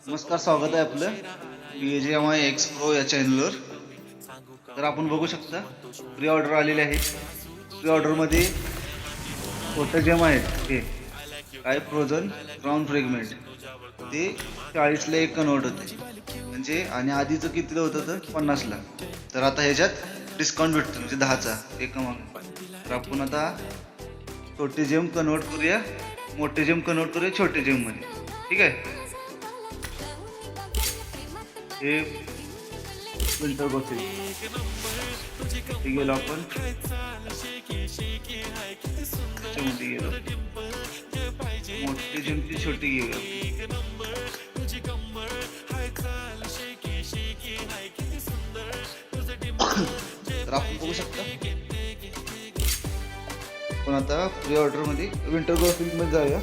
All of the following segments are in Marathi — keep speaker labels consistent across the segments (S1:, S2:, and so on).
S1: नमस्कार, स्वागत आहे आपलं BGMI X Pro या चॅनलवर. तर आपण बघू शकता प्री ऑर्डर आलेले आहे. प्री ऑर्डर मध्ये छोटे जेम आहेत ते काय फ्रोझन ब्राउन फ्रेगमेंट ते 40 ला एक कन्वर्ट होते म्हणजे, आणि आधीचं कितीला होतं तर 50 ला. तर आता ह्याच्यात डिस्काउंट भेटतो म्हणजे 10चा एक माग. तर आपण आता छोटे जेम कन्वर्ट करूया, मोठे जेम कन्वर्ट करूया छोटे जेम मध्ये. ठीक आहे. हे विंटर बॉक्स गेलो आपण त्याच्यामध्ये गेलो, मोठी जेमची छोटी घेऊया. तर आपण बघू शकता. पण आता प्री ऑर्डर मध्ये विंटर ग्रोसरी मध्ये जाऊया.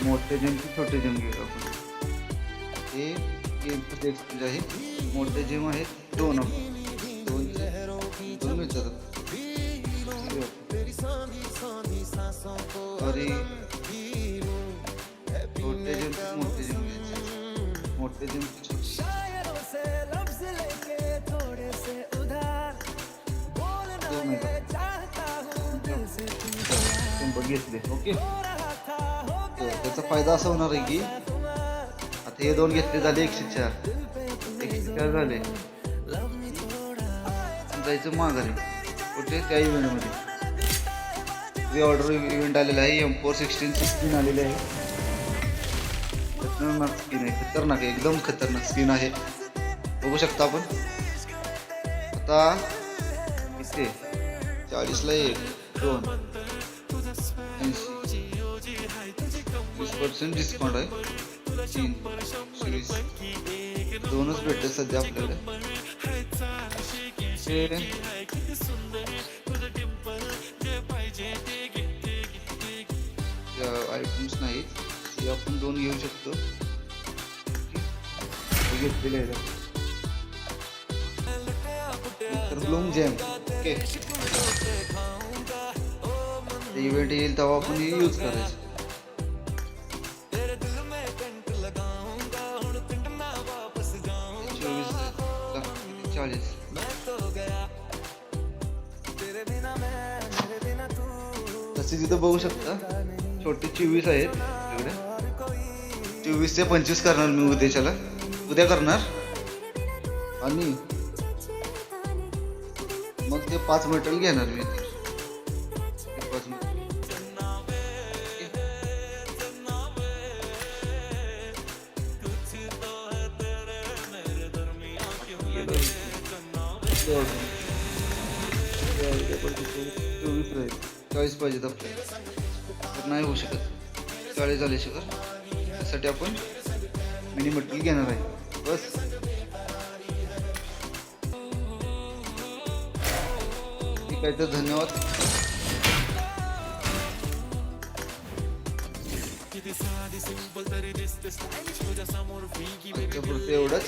S1: मोठे जेमची छोटे जेम घेऊया आपण. हे एक्सचेंज आहे. मोठे जेम आहेत दोन मिळतात. सॉरी, छोटे जेम मोठे जेम घ्यायचे. मोठे जेम घेतले. ओके. त्याचा फायदा असा होणार आहे की आता हे दोन घेतले झाले 104 झाले. जायचं माघारी कुठे त्या इव्हेंट मध्ये. प्री ऑर्डर इव्हेंट आलेला आहे. M416 स्किन आलेली आहे. खतरनाक स्किन आहे, खतरनाक आहे, एकदम खतरनाक स्किन आहे. बघू शकता आपण. आता इथे 40 ला 1 2 20% डिस्काउंट आहे. 3 20 दोनच भेटते सध्या आपल्याकडे. आयटम्स नाहीत, हे आपण दोन घेऊ शकतो. घेतलेले आहेत. तर ब्लूम जेम. ओके. इव्हेंट येईल तेव्हा आपण यूज करायचं. 40 तसे तिथं बघू शकता. छोटे 24 आहेत इकडे. 24 ते 25 करणार मी उद्या करणार. आणि मग ते 5 मेटल घेणार मी. 5 40 पाहिजेत आपल्याला. तर नाही होऊ शकत, 40 झाले शकत. त्यासाठी आपण मिनी मटेरियल घेणार आहे बस. ठीक आहे, तर धन्यवाद. एवढंच.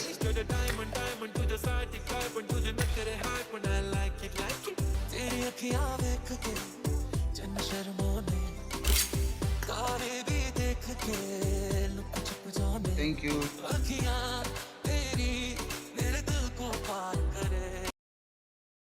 S1: थँक्यू.